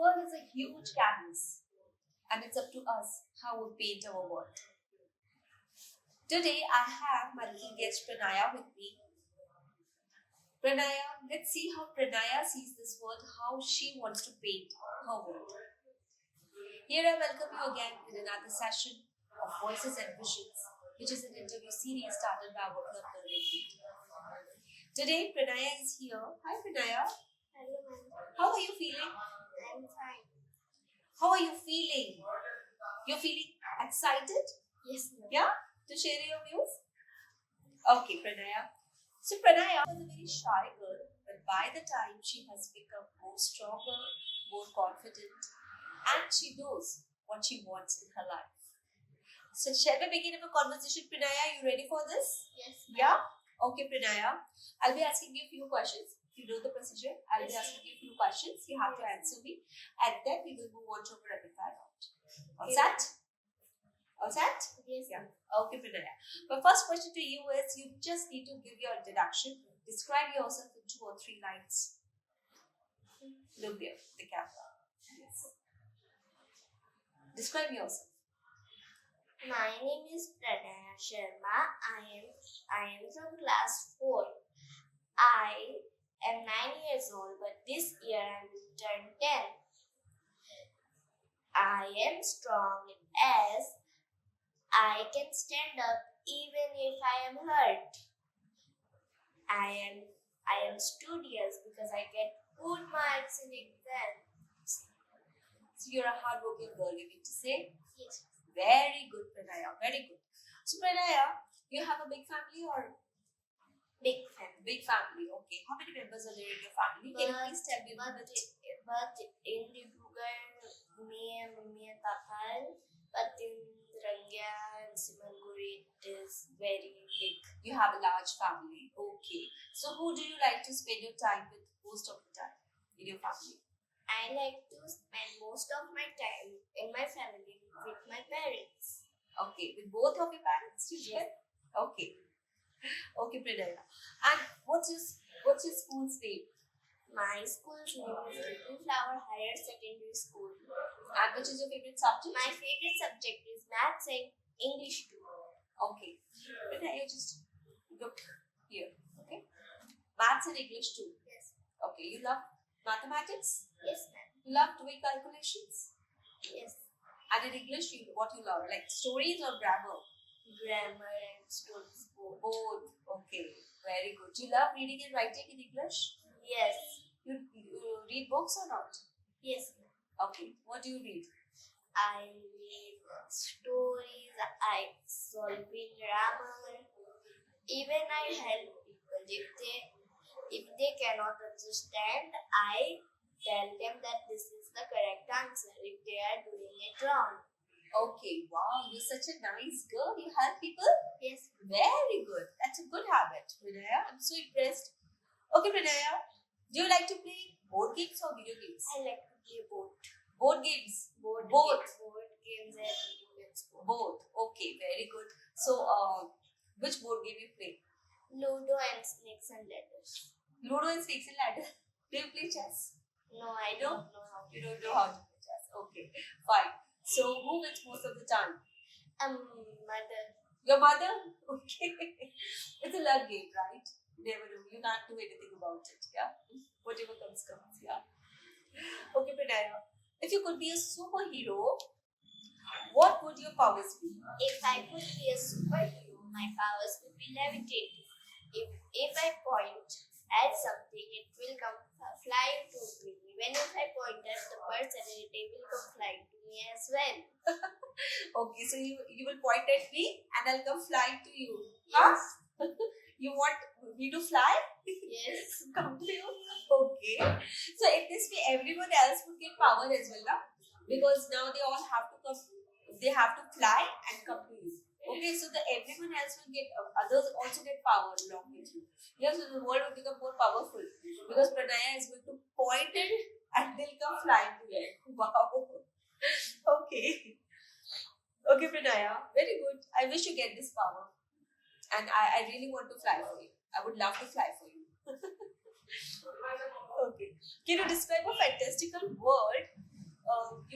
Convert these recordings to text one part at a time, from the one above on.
world is a huge canvas, and it's up to us how we paint our world. Today, I have my little guest Pranaya with me. Pranaya, let's see how Pranaya sees this world, how she wants to paint her world. Here, I welcome you again in another session of Voices and Visions, which is an interview series started by our club, The Red Beat. Today, Pranaya is here. Hi, Pranaya. Hello, ma'am. How are you feeling? I'm fine. How are you feeling? You're feeling excited? Yes, ma'am. Yeah? To share your views? Okay, Pranaya. So, Pranaya was a very shy girl, but by the time she has become more stronger, more confident, and she knows what she wants in her life. So, shall we begin our conversation, Pranaya? You ready for this? Yes, ma'am. Yeah? Okay, Pranaya. I'll be asking you a few questions. You know the procedure. I'll be asking you a few questions. You have to answer me. And then we will move on to a rapid fire round. All set? All set? Yes, Yeah. ma'am. Okay, Pranaya. My first question to you is you just need to give your introduction. Describe yourself in 2 or 3 lines. Look there, the camera. Yes. Describe yourself. My name is Pranaya Sharma. I am from class 4. I am 9 years old, but this year I will turn 10. I am strong as I can stand up even if I am hurt. I am studious because I get good marks in exams. So you're a hardworking girl, you mean to say? Yes. Very good, Pranaya. Very good. So, Pranaya, you have a big family or Big fan. big family? Okay. How many members are there in your family? Can you please tell me a bit? But in Dibrugarh, me and mummy and papa, but in Rangya and Simalguri, it is very big. You have a large family. Okay. So, who do you like to spend your time with most of the time in your family? I like to spend most of my time in my family with my parents. Okay. With both of your parents, you Yes. said? Okay. Okay, Pranaya. And what's your school's name? My school's name is Little Flower Higher Secondary School. And which is your favorite subject? My favorite subject is maths and English too. Okay. Pranaya, just look here. Okay. Maths and English too. Yes. Okay. You love mathematics? Yes, ma'am. You love doing calculations? Yes. And in English, what you love? Like stories or grammar? Grammar and stories both. Both. Okay. Very good. Do you love reading and writing in English? Yes. You read books or not? Yes. Okay. What do you read? I read stories, I solve grammar, even I help people. If they cannot understand, I tell them that this is the correct answer if they are doing it wrong. Okay. Wow. You're such a nice girl. You help people? Yes. Very good. That's a good habit, Pranaya. I'm so impressed. Okay, Pranaya. Do you like to play board games or video games? I like to play both. Board games. Both games and video games both. Both. Okay, very good. So, which board game you play? Ludo and Snakes and Ladders. Ludo and Snakes and Ladders. Do you play chess? No, I don't know how to. You don't know how to play chess. Okay, fine. So, who wins most of the time? Mother. Your mother? Okay. It's a luck game, right? You never know. You can't do anything about it. Yeah. Whatever comes, comes. Yeah. Okay, Pranaya. If you could be a superhero, what would your powers be? If I could be a superhero, my powers would be levitating. If I point at something, it will come flying to me. Even if I point at the person, it will come flying to me as well. Okay, so you will point at me and I'll come flying to you. Huh? Yes. You want me to fly? Yes. Come to you? Okay. So in this way, everyone else would get power as well, now? Because now they all have to come. They have to fly and come to you. Okay, so everyone else will get, others also get power along with you. Yeah, so the world will become more powerful because Pranaya is going to point it and they'll come flying to you. Wow. Okay. Okay, Pranaya, very good. I wish you get this power. And I really want to fly for you. I would love to fly for you. Okay. Can you describe a fantastical world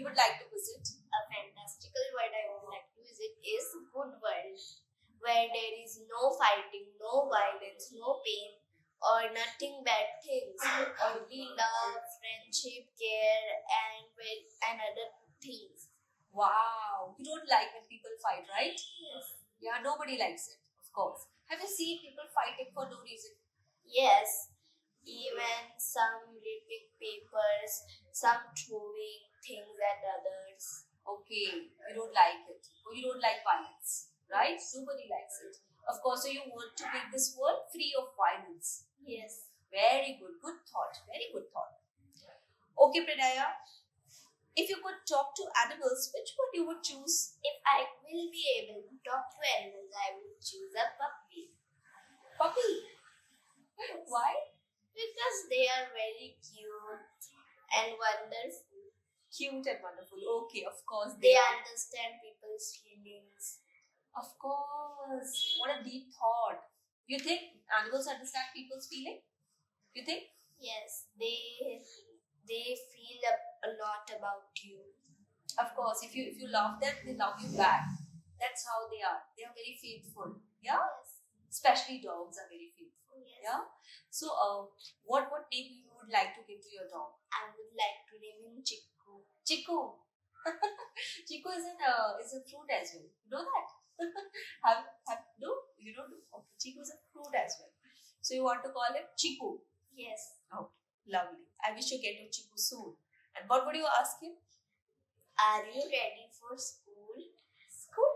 would like to visit? A fantastical world I would like to visit is good world, where there is no fighting, no violence, no pain, or nothing bad things. Only love, friendship, care, and other things. Wow. You don't like when people fight, right? Yes. Yeah, nobody likes it, of course. Have you seen people fighting for no reason? Yes. Even some ripping papers, some throwing things at others. Okay, you don't like it. Or you don't like violence, right? Nobody likes it. Of course, so you want to make this world free of violence. Yes. Very good. Good thought. Very good thought. Okay, Pranaya. If you could talk to animals, which one you would choose? If I will be able to talk to animals, I will choose a puppy. Puppy. Why? Because they are very cute and wonderful. Cute and wonderful. Okay, of course. They are. understand people's feelings. Of course. What a deep thought. You think animals understand people's feeling? You think? Yes, they feel a lot about you. Of course. If you love them, they love you back. That's how they are. They are very faithful. Yeah? Yes. Especially dogs are very faithful. Yes. Yeah? So what name you would like to give to your dog? I would like to name him Chiku. Chiku. Chiku is a fruit as well. You know that? have no? You don't know? Okay. Chiku is a fruit as well. So you want to call him Chiku. Yes. Okay. Lovely. I wish you get to Chiku soon. And what would you ask him? Are you ready for school? School?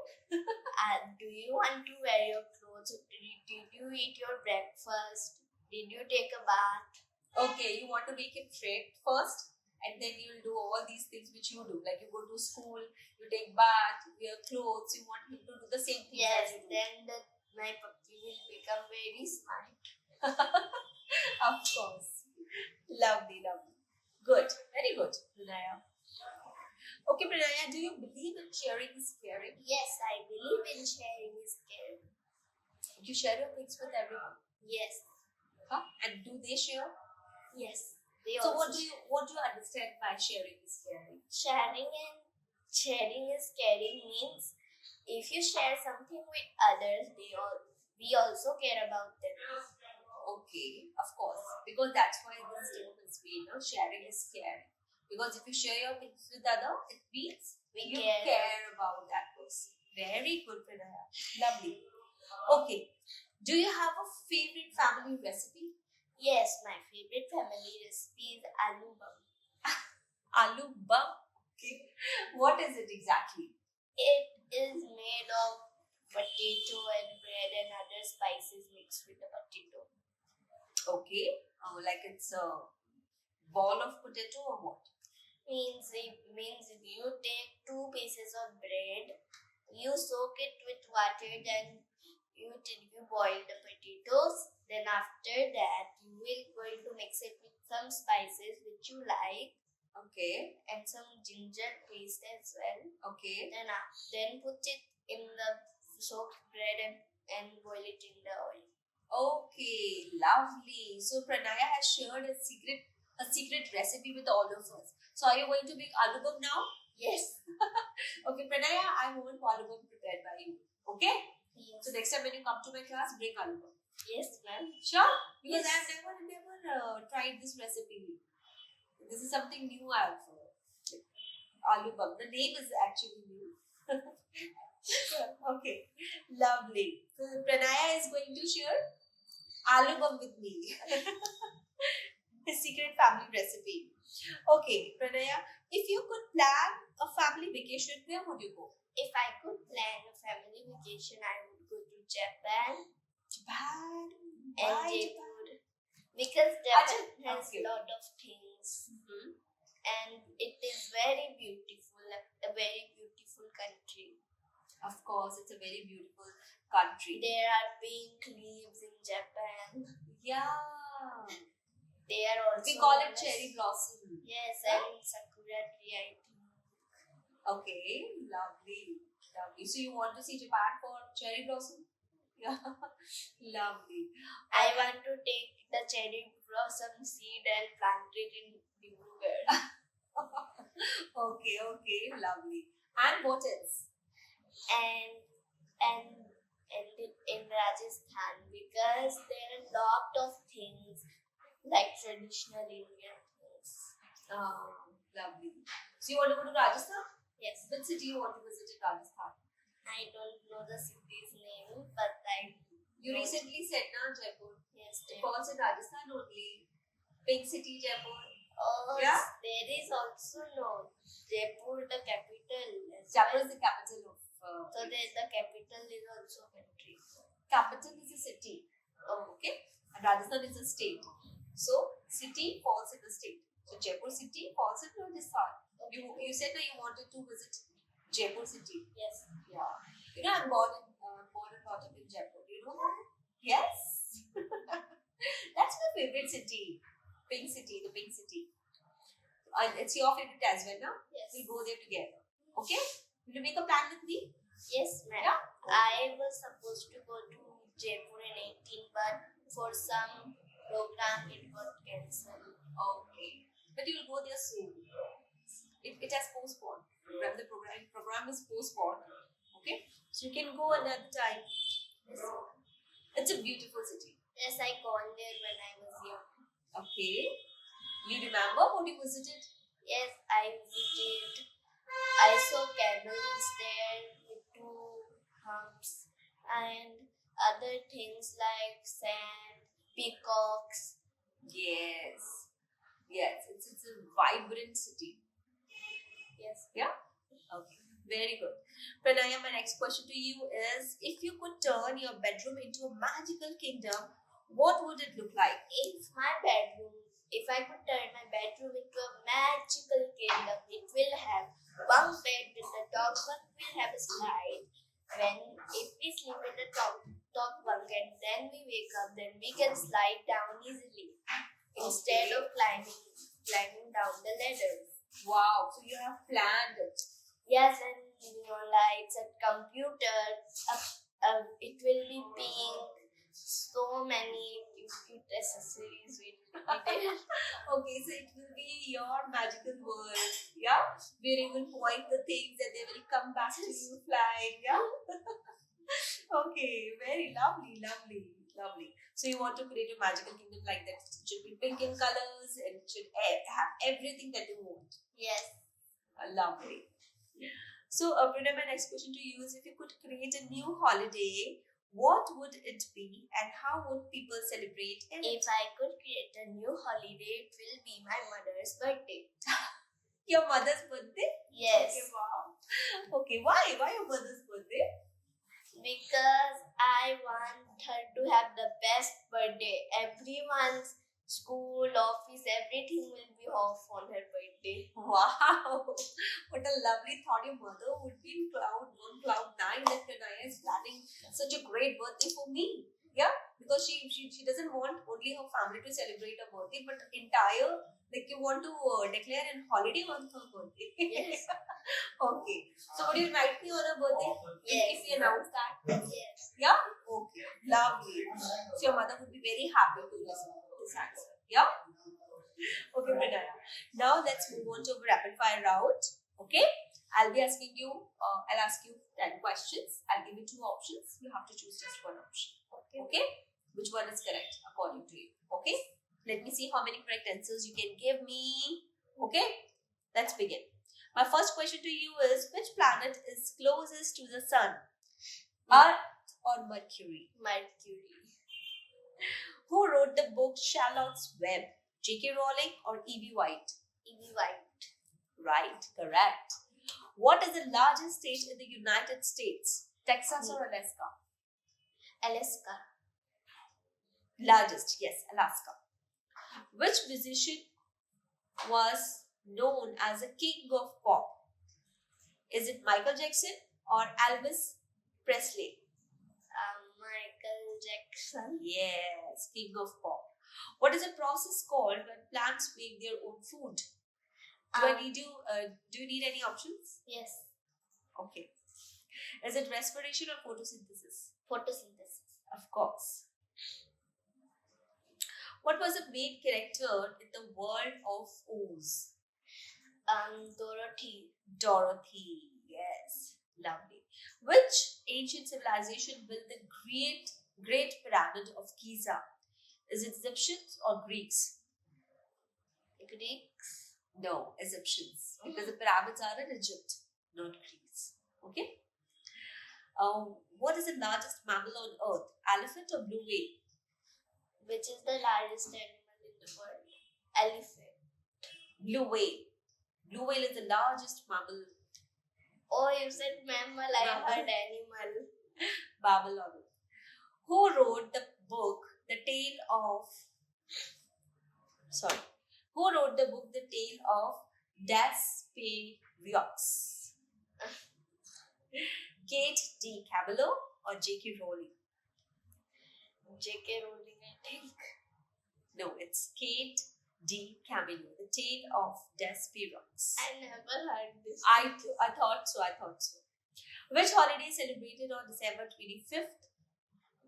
Do you want to wear your clothes? Did you eat your breakfast? Did you take a bath? Okay, you want to make him trained first, and then you'll do all these things which you do. Like you go to school, you take bath, you wear clothes, you want him to do the same thing. Yes, then my puppy will become very smart. Of course. Lovely, lovely. Good. Very good, Pranaya. Okay, Pranaya, do you believe in sharing is caring? Yes, I believe in sharing is caring. You share your things with everyone. Yes. Huh? And do they share? Yes. They So also what do you understand by sharing is caring? Sharing is caring means if you share something with others, we also care about them. Okay, of course. Because that's why this term is made, no? Sharing is caring. Because if you share your things with other, it means We you care. care about that person. Very good, Pranaya. Lovely. Okay. Do you have a favorite family recipe? Yes, my favorite family recipe is aloo bam. Aloo bam. Okay. What is it exactly? It is made of potato and bread and other spices mixed with the potato. Okay. Like it's a ball of potato or what? Means you take 2 pieces of bread, you soak it with water, then you boil the potatoes. Then after that, you will going to mix it with some spices which you like Okay. and some ginger paste as well. Okay. Then put it in the soaked bread and boil it in the oil. Okay, lovely. So Pranaya has shared a secret recipe with all of us. So are you going to make aloo bam now? Yes. Okay, Pranaya, I want aloo bam prepared by you. Okay? Yes. So next time when you come to my class, bring aloo bam. Yes, ma'am. Sure? Because Yes. I've never tried this recipe. This is something new I've aloo bam. The name is actually new. Okay, lovely. So Pranaya is going to share aloo bam with me. His secret family recipe. Okay, Pranaya, if you could plan a family vacation, where would you go? If I could plan a family vacation, I would go to Japan Japan. and Why Jaipur. Because Acha, Japan has okay. a lot of things Japan? and it is very beautiful, a very beautiful country. Of course, it's a very beautiful country. There are pink leaves in Japan. Yeah. They are also We call known it as- cherry blossom. Yes, and sakura tree, I think. Okay, lovely. Lovely. So you want to see Japan for cherry blossom? Yeah. Lovely. I want to take the cherry blossom seed and plant it in Dibrugarh. Okay, lovely. And what else? and in Rajasthan, because there are a lot of things like traditional Indian things. Lovely. So you want to go to Rajasthan? Yes, Which city you want to visit in Rajasthan? I don't know the city's name, but You recently said na Jaipur. yes, It falls in Rajasthan only. Pink City, Jaipur. Oh, Yeah? there is also no Jaipur, the capital. Jaipur is the capital of. So the capital is also country. Capital is a city. Okay. And Rajasthan is a state. So city falls in the state. So Jaipur city falls in Rajasthan. You said that you wanted to visit Jaipur city. Yes. Yeah. You know, I'm born and brought up in Jaipur. You know that? Yes. That's my favorite city. Pink City, the Pink City. And it's your favorite as well, no? Yes. We'll go there together. Okay? Will you make a plan with me? Yes, ma'am. Yeah. I was supposed to go to Jaipur in 18, but for some program it got cancelled. Okay. But you will go there soon. It has postponed. The program is postponed. Okay? So you can go another time. Yes. It's a beautiful city. Yes, I gone there when I was young. Okay. You remember what you visited? Yes, I visited. I saw camels there with two humps and other things like sand, peacocks. Yes. Yes. It's a vibrant city. Yes. Yeah? Okay. Very good. Pranaya, my next question to you is, if you could turn your bedroom into a magical kingdom, what would it look like? If I could turn my bedroom into a magical kingdom, it will have one bed with the top bunk will have a slide. If we sleep in the top bunk and then we wake up, then we can slide down easily instead of climbing down the ladders. Wow. So you have planned it. Yes, and lights and computer. It will be pink. So many cute accessories will be there. Okay, so it will be your magical world. Yeah? Where you will point the things and they will come back to you flying. Yeah? Okay, very lovely. So you want to create a magical kingdom like that. It should be pink in colors and it should have everything that you want. Yes. Lovely. So, Prina, my next question to you is, if you could create a new holiday, what would it be and how would people celebrate it? If I could create a new holiday, it will be my mother's birthday. Your mother's birthday? Yes. Okay, wow. Okay, why? Why your mother's birthday? Because I want her to have the best birthday. Everyone's school, office, everything will be off on her birthday. Wow, what a lovely thought. Your mother would be on cloud 9 that Pranaya is planning such a great birthday for me. Yeah, because she doesn't want only her family to celebrate her birthday, but entire, like, you want to declare a holiday on her birthday. Yes. Okay, so would you invite me on her birthday? Yes. If we announce that? Yes. Yeah? Okay, lovely. So your mother would be very happy to listen to this answer. Yeah? Okay, Pranaya. Now let's move on to a rapid fire round. Okay? I'll be asking you, I'll ask you 10 questions. I'll give you 2 options. You have to choose just one option. Okay? Which one is correct according to you? Okay? Let me see how many correct answers you can give me. Okay? Let's begin. My first question to you is, which planet is closest to the sun? Earth or Mercury? Mercury. Who wrote the book Charlotte's Web? J.K. Rowling or E.B. White? E.B. White. Right, correct. What is the largest state in the United States? Texas or Alaska? Alaska. Largest, yes, Alaska. Which musician was known as the king of pop? Is it Michael Jackson or Elvis Presley? Michael Jackson. Yes, king of pop. What is the process called when plants make their own food? Do you need any options? Yes. Okay. Is it respiration or photosynthesis? Photosynthesis. Of course. What was the main character in the World of Oz? Dorothy. Dorothy. Yes, lovely. Which ancient civilization built the Great Pyramid of Giza? Is it Egyptians or Greeks? Greeks. No, Egyptians. Because the pyramids are in Egypt, not Greece. Okay. What is the largest mammal on earth? Elephant or blue whale? Which is the largest animal in the world? Elephant. Blue whale. Blue whale is the largest mammal. Oh, you said mammal. I Mammal. heard animal. Mammal on earth. Who wrote the book The Tale of? Sorry. Who wrote the book The Tale of Desperiox? Kate D. Cavallo or J.K. Rowling? J.K. Rowling, I think. No, it's Kate D. Cavallo. The Tale of Desperiox. I never heard this. I thought so. Which holiday is celebrated on December 25th?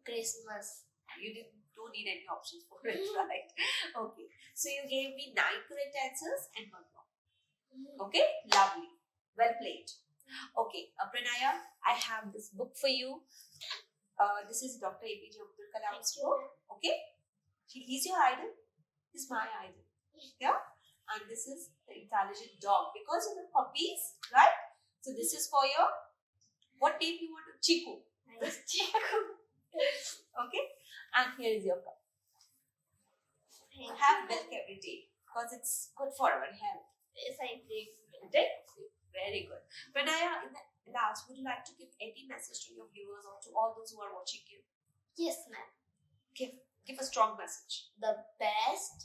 Christmas. You don't need any options for it, right? Okay. So you gave me 9 correct answers and 1 wrong. Okay, lovely. Well played. Okay, Pranaya, I have this book for you. This is Dr. APJ Abdul Kalam's book. Okay, he's your idol. He's my idol. Yeah, and this is the intelligent dog because of the puppies, right? So this is for your, what name you want to? Chiku. Okay, and here is your cup. Have milk every day because it's good for our health. Yes, I think. Right? Very good. Pranaya, in the last, would you like to give any message to your viewers or to all those who are watching you? Yes, ma'am. Give a strong message. The best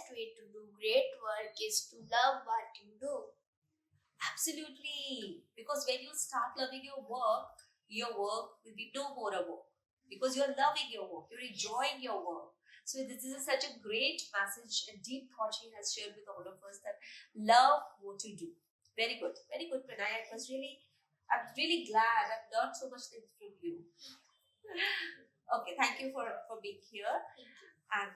way to do great work is to love what you do. Absolutely. Because when you start loving your work will be no more a work. Because you're loving your work, you're enjoying your work. So this is such a great message and deep thought she has shared with all of us, that love what you do. Very good, Pranaya. I'm really glad I've learned so much things from you. Okay, thank you for being here. And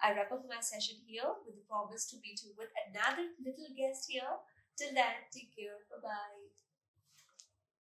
I wrap up my session here with the promise to meet you with another little guest here. Till then, take care. Bye-bye.